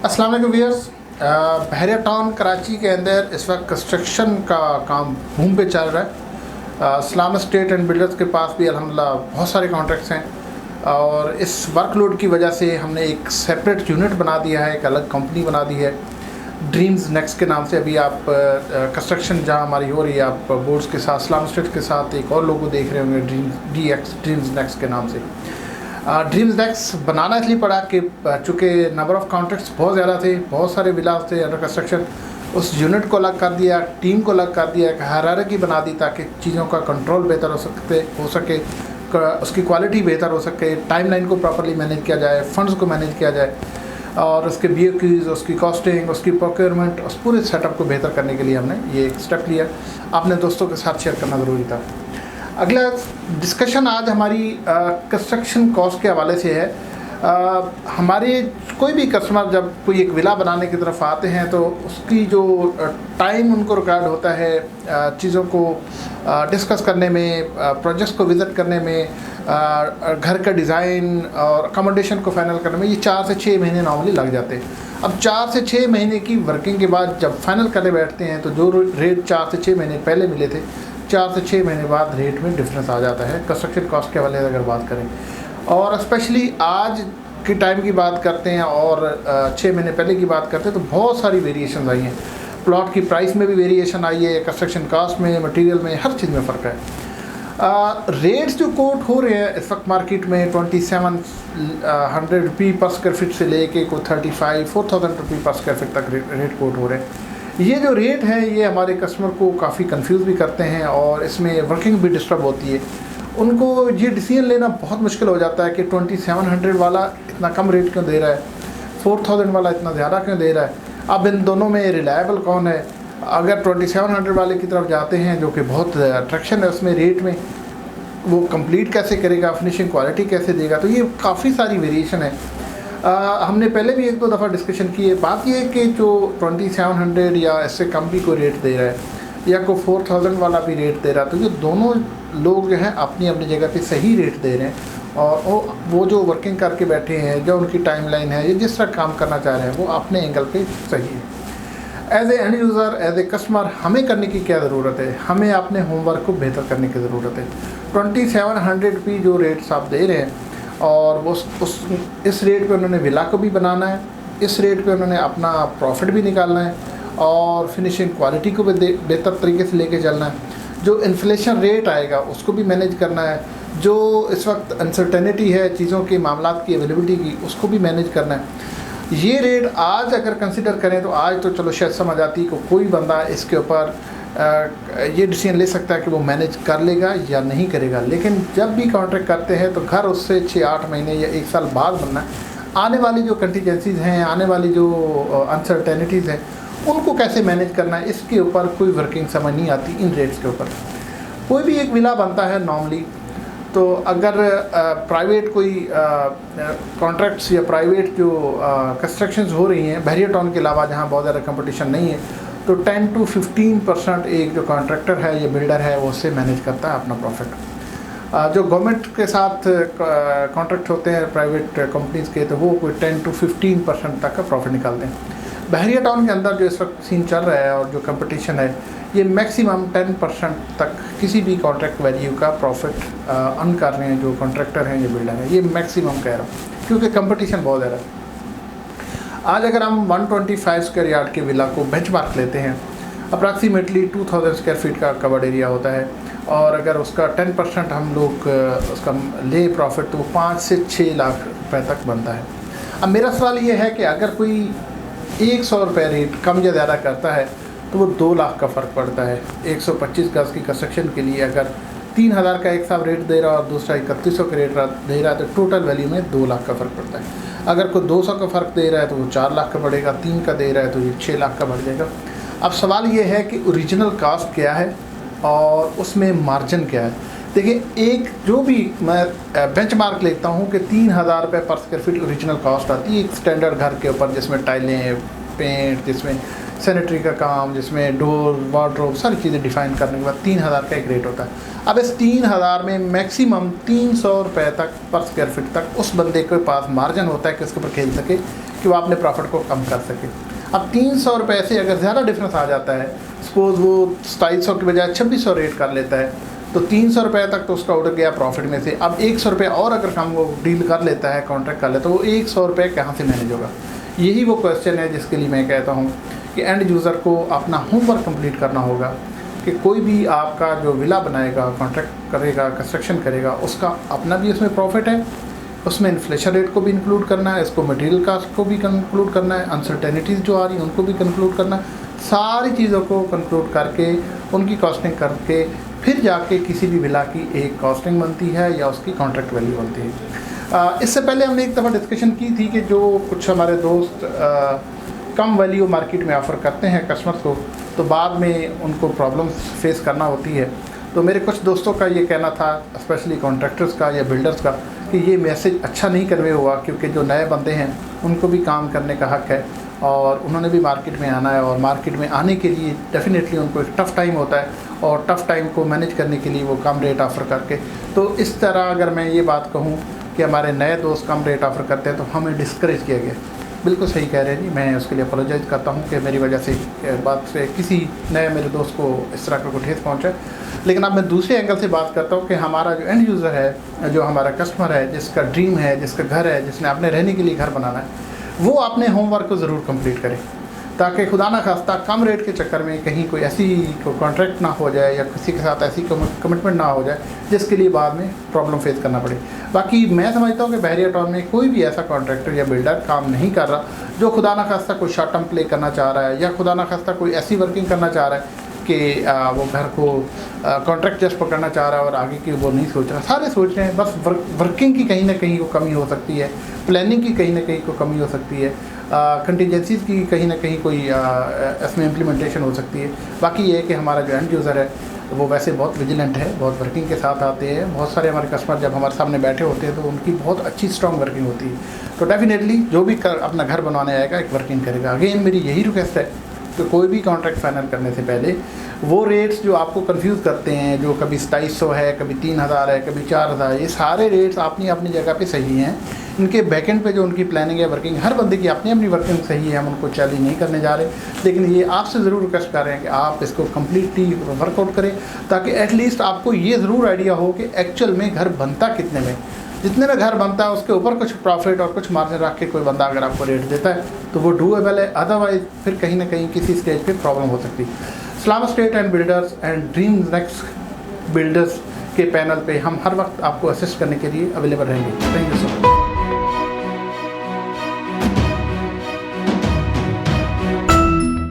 अस्सलाम वालेकुम व्यूअर्स। बहरिया टाउन कराची के अंदर इस वक्त कंस्ट्रक्शन का काम बूम पे चल रहा है। इस्लाम स्टेट एंड बिल्डर्स के पास भी अल्हम्दुलिल्लाह बहुत सारे कॉन्ट्रैक्ट्स हैं और इस वर्कलोड की वजह से हमने एक सेपरेट यूनिट बना दिया है, एक अलग कंपनी बना दी है ड्रीम्स नेक्स्ट के नाम से। अभी आप कंस्ट्रक्शन जहाँ हमारी हो रही है, आप बोर्ड्स के साथ इस्लाम स्टेट के साथ एक और लोगो देख रहे होंगे ड्रीम्स नेक्स्ट के नाम से। ड्रीम्स नेक्स्ट बनाना इसलिए पड़ा कि चूँकि नंबर ऑफ़ कॉन्ट्रैक्ट्स बहुत ज़्यादा थे, बहुत सारे विलास थे अंडर कंस्ट्रक्शन, उस यूनिट को अलग कर दिया, टीम को अलग कर दिया, एक हायरार्की बना दी ताकि चीज़ों का कंट्रोल बेहतर हो सके, उसकी क्वालिटी बेहतर हो सके, टाइमलाइन को प्रॉपर्ली मैनेज किया जाए, फंड्स को मैनेज किया जाए और उसके BOQs, उसकी कॉस्टिंग, उसकी प्रोक्योरमेंट, उस पूरे सेटअप को बेहतर करने के लिए हमने ये एक स्टेप लिया। अपने दोस्तों के साथ शेयर करना ज़रूरी था। अगला डिस्कशन आज हमारी कंस्ट्रक्शन कॉस्ट के हवाले से है। हमारे कोई भी कस्टमर जब कोई एक विला बनाने की तरफ आते हैं तो उसकी जो टाइम उनको रिक्वायर्ड होता है चीज़ों को डिस्कस करने में, प्रोजेक्ट्स को विज़िट करने में, घर का डिज़ाइन और अकोमोडेशन को फाइनल करने में, ये 4 से 6 महीने नॉर्मली लग जाते हैं। अब 4 से 6 महीने की वर्किंग के बाद जब फाइनल करने बैठते हैं तो जो रेट 4 से 6 महीने पहले मिले थे, 4 से 6 महीने बाद रेट में डिफरेंस आ जाता है कंस्ट्रक्शन कॉस्ट के हवाले से अगर बात करें। और स्पेशली आज के टाइम की बात करते हैं और 6 महीने पहले की बात करते हैं तो बहुत सारी वेरिएशन आई हैं। प्लॉट की प्राइस में भी वेरिएशन आई है, कंस्ट्रक्शन कॉस्ट में, मटेरियल में, हर चीज़ में फ़र्क है। रेट्स जो कोट हो रहे हैं इस वक्त मार्केट में 2700 रुपये पर स्क्वायर फीट से लेके कोई 35-4000 रुपये पर स्क्वायर फीट तक रेट कोट हो रहे हैं। ये जो रेट है ये हमारे कस्टमर को काफ़ी कंफ्यूज भी करते हैं और इसमें वर्किंग भी डिस्टर्ब होती है। उनको ये डिसीजन लेना बहुत मुश्किल हो जाता है कि 2700 वाला इतना कम रेट क्यों दे रहा है, 4000 वाला इतना ज़्यादा क्यों दे रहा है। अब इन दोनों में रिलायबल कौन है? अगर 2700 वाले की तरफ जाते हैं जो कि बहुत अट्रैक्शन है उसमें रेट में, वो कंप्लीट कैसे करेगा, फिनिशिंग क्वालिटी कैसे देगा, तो ये काफ़ी सारी वेरिएशन है। हमने पहले भी 1-2 दफ़ा डिस्कशन की है। बात ये है कि जो 2700 या इससे कम भी कोई रेट दे रहा है या कोई 4000 वाला भी रेट दे रहा है, तो ये दोनों लोग जो हैं अपनी अपनी जगह पे सही रेट दे रहे हैं और वो जो वर्किंग करके बैठे हैं, जो उनकी टाइमलाइन है, या जिस तरह काम करना चाह रहे हैं वो अपने एंगल पे सही है। As a end user, as a customer हमें करने की क्या ज़रूरत है? हमें अपने होमवर्क को बेहतर करने की ज़रूरत है। 2700 रुपये जो रेट्स आप दे रहे हैं और वो इस रेट पे उन्होंने विला को भी बनाना है, इस रेट पे उन्होंने अपना प्रॉफिट भी निकालना है और फिनिशिंग क्वालिटी को भी बेहतर तरीके से लेके चलना है। जो इन्फ्लेशन रेट आएगा उसको भी मैनेज करना है, जो इस वक्त अनसर्टेनिटी है चीज़ों के मामलात की अवेलेबिलिटी की, उसको भी मैनेज करना है। ये रेट आज अगर कंसिडर करें तो आज तो चलो शायद समझ आती कि कोई बंदा इसके ऊपर ये डिसीजन ले सकता है कि वो मैनेज कर लेगा या नहीं करेगा। लेकिन जब भी कॉन्ट्रैक्ट करते हैं तो घर उससे 6-8 महीने या 1 साल बाद बनना है। आने वाली जो कंटीजेंसीज़ हैं, आने वाली जो अनसर्टेनिटीज़ हैं, उनको कैसे मैनेज करना है, इसके ऊपर कोई वर्किंग समझ नहीं आती इन रेट्स के ऊपर। कोई भी एक विला बनता है नॉर्मली, तो अगर प्राइवेट कोई कॉन्ट्रैक्ट्स या प्राइवेट जो कंस्ट्रक्शंस हो रही हैं बहरिया टाउन के अलावा जहाँ बहुत ज़्यादा कंपटीशन नहीं है, तो 10 to 15% एक जो कॉन्ट्रैक्टर है या बिल्डर है वो उससे मैनेज करता है अपना प्रॉफिट। जो गवर्नमेंट के साथ कॉन्ट्रैक्ट होते हैं प्राइवेट कंपनीज़ के, तो वो कोई 10 to 15% तक का प्रॉफिट निकालते हैं। बहरिया टाउन के अंदर जो इस वक्त सीन चल रहा है और जो कंपटीशन है, ये मैक्सिमम 10% तक किसी भी कॉन्ट्रैक्ट वैल्यू का प्रॉफिट अर्न कर रहे हैं जो कॉन्ट्रैक्टर हैं या बिल्डर हैं। ये मैक्सिमम कह रहा हूँ क्योंकि कंपटीशन बहुत ज़्यादा है। आज अगर हम 125 स्क्वायर यार्ड के विला को बेंचमार्क लेते हैं, अप्रॉक्सीमेटली 2000 स्क्वायर फीट का कवर्ड एरिया होता है और अगर उसका 10% हम लोग उसका ले प्रॉफिट, तो वो 5 से 6 लाख रुपए तक बनता है। अब मेरा सवाल ये है कि अगर कोई 100 रुपये रेट कम या ज़्यादा करता है तो वो 2 लाख का फ़र्क पड़ता है। 125 गज की कंस्ट्रक्शन के लिए अगर 3000 का एक साहब रेट दे रहा है और दूसरा 3100 का रेट दे रहा है, तो टोटल वैल्यू में 2 लाख का फ़र्क पड़ता है। अगर कोई 200 का फ़र्क दे रहा है तो वो 4 लाख का पड़ेगा, 3 का दे रहा है तो ये 6 लाख का बढ़ जाएगा। अब सवाल ये है कि ओरिजिनल कास्ट क्या है और उसमें मार्जिन क्या है। देखिए, एक जो भी मैं बेंचमार्क लेता हूँ कि 3000 रुपये पर स्क्वायर फीट ओरिजिनल कास्ट आती है एक स्टैंडर्ड घर के ऊपर, जिसमें टाइलें, पेंट, जिसमें सैनिटरी का काम, जिसमें डोर, वार्डरोब, सारी चीज़ें डिफ़ाइन करने के बाद 3000 का एक रेट होता है। अब इस 3000 में मैक्सिमम 300 रुपये तक पर स्क्वायर फीट तक उस बंदे के पास मार्जिन होता है कि उसके ऊपर खेल सके कि वो अपने प्रॉफिट को कम कर सके। अब 300 रुपये से अगर ज़्यादा डिफरेंस आ जाता है, सपोज़ वो 250 की बजाय 2600 रेट कर लेता है, तो 300 रुपये तक तो उसका उड़ गया प्रॉफिट में से। अब 100 रुपये और अगर कम वो डील कर लेता है, कॉन्ट्रैक्ट कर लेता है, तो वो 100 रुपये कहाँ से मैनेज होगा? यही वो क्वेश्चन है जिसके लिए मैं कहता हूँ कि एंड यूज़र को अपना होमवर्क कंप्लीट करना होगा कि कोई भी आपका जो विला बनाएगा, कॉन्ट्रैक्ट करेगा, कंस्ट्रक्शन करेगा, उसका अपना भी उसमें प्रॉफिट है, उसमें इन्फ्लेशन रेट को भी इंक्लूड करना है, इसको मटेरियल कास्ट को भी इंक्लूड करना है, अनसर्टेनिटीज़ जो आ रही हैं उनको भी कंक्लूड करना है। सारी चीज़ों को कंक्लूड करके उनकी कॉस्टिंग करके फिर जाके किसी भी विला की एक कॉस्टिंग बनती है या उसकी कॉन्ट्रैक्ट वैल्यू बनती है। इससे पहले हमने एक दफ़ा डिस्कशन की थी कि जो कुछ हमारे दोस्त कम वैल्यू मार्केट में ऑफ़र करते हैं कस्टमर्स को, तो बाद में उनको प्रॉब्लम्स फेस करना होती है। तो मेरे कुछ दोस्तों का ये कहना था, स्पेशली कॉन्ट्रैक्टर्स का या बिल्डर्स का, कि ये मैसेज अच्छा नहीं कन्वे हुआ, क्योंकि जो नए बंदे हैं उनको भी काम करने का हक़ है और उन्होंने भी मार्केट में आना है, और मार्केट में आने के लिए डेफ़िनेटली उनको एक टफ़ टाइम होता है, और टफ़ टाइम को मैनेज करने के लिए वो कम रेट ऑफ़र करके, तो इस तरह अगर मैं ये बात कहूँ कि हमारे नए दोस्त कम रेट ऑफ़र करते हैं तो हमें डिस्करेज किया गया। बिल्कुल सही कह रहे हैं जी, मैं उसके लिए अपोलोजाइज़ करता हूँ कि मेरी वजह से बात से किसी नए मेरे दोस्त को इस तरह का कोई ठेस पहुँचा। लेकिन अब मैं दूसरे एंगल से बात करता हूँ कि हमारा जो एंड यूज़र है, जो हमारा कस्टमर है, जिसका ड्रीम है, जिसका घर है, जिसने अपने रहने के लिए घर बनाना है, वो अपने होमवर्क को ज़रूर कंप्लीट करे, ताकि खुदा ना खास्ता कम रेट के चक्कर में कहीं कोई ऐसी कॉन्ट्रैक्ट ना हो जाए या किसी के साथ ऐसी कमिटमेंट ना हो जाए जिसके लिए बाद में प्रॉब्लम फेस करना पड़े। बाकी मैं समझता हूँ कि बहरिया टाउन में कोई भी ऐसा कॉन्ट्रैक्टर या बिल्डर काम नहीं कर रहा जो खुदा ना खास्ता कोई शॉर्ट टर्म प्ले करना चाह रहा है, या खुदा ना खास्ता कोई ऐसी वर्किंग करना चाह रहा है कि वो घर को कॉन्ट्रैक्ट जस्ट पकड़ना चाह रहा है और आगे की वो नहीं सोच रहा। सारे सोच रहे हैं, बस वर्किंग की कहीं ना कहीं को कमी हो सकती है, प्लानिंग की कहीं ना कहीं को कमी हो सकती है, कंटिजेंसीज़ की कहीं ना कहीं कोई इसमें इम्प्लीमेंटेशन हो सकती है। बाकी ये है कि हमारा जो एंड यूज़र है वो वैसे बहुत विजिलेंट है, बहुत वर्किंग के साथ आते हैं। बहुत सारे हमारे कस्टमर जब हमारे सामने बैठे होते हैं तो उनकी बहुत अच्छी स्ट्रॉन्ग वर्किंग होती है। तो डेफिनेटली जो भी अपना घर बनवाने आएगा एक वर्किंग करेगा। अगेन मेरी यही रिक्वेस्ट है कि कोई भी कॉन्ट्रैक्ट फाइनल करने से पहले वो रेट्स जो आपको कंफ्यूज करते हैं, जो कभी 2700 है, कभी 3000 है, कभी 4000, ये सारे रेट्स अपनी अपनी जगह पे सही हैं। इनके बैकएंड पे जो उनकी प्लानिंग है, वर्किंग, हर बंदे की अपनी अपनी वर्किंग सही है, हम उनको चैलेंज नहीं करने जा रहे, लेकिन ये आपसे ज़रूर रिक्वेस्ट कर रहे हैं कि आप इसको कम्प्लीटली वर्कआउट करें, ताकि एटलीस्ट आपको ये ज़रूर आइडिया हो कि एक्चुअल में घर बनता कितने में, जितने में घर बनता है उसके ऊपर कुछ प्रॉफिट और कुछ मार्जिन रख के कोई बंदा अगर आपको रेट देता है तो वो डूएबल है। अदरवाइज़ फिर कहीं ना कहीं किसी स्टेज पे प्रॉब्लम हो सकती है। Islamic state and builders and dream next builders के पैनल पे हम हर वक्त आपको असिस्ट करने के लिए अवेलेबल रहेंगे। Thank you so much.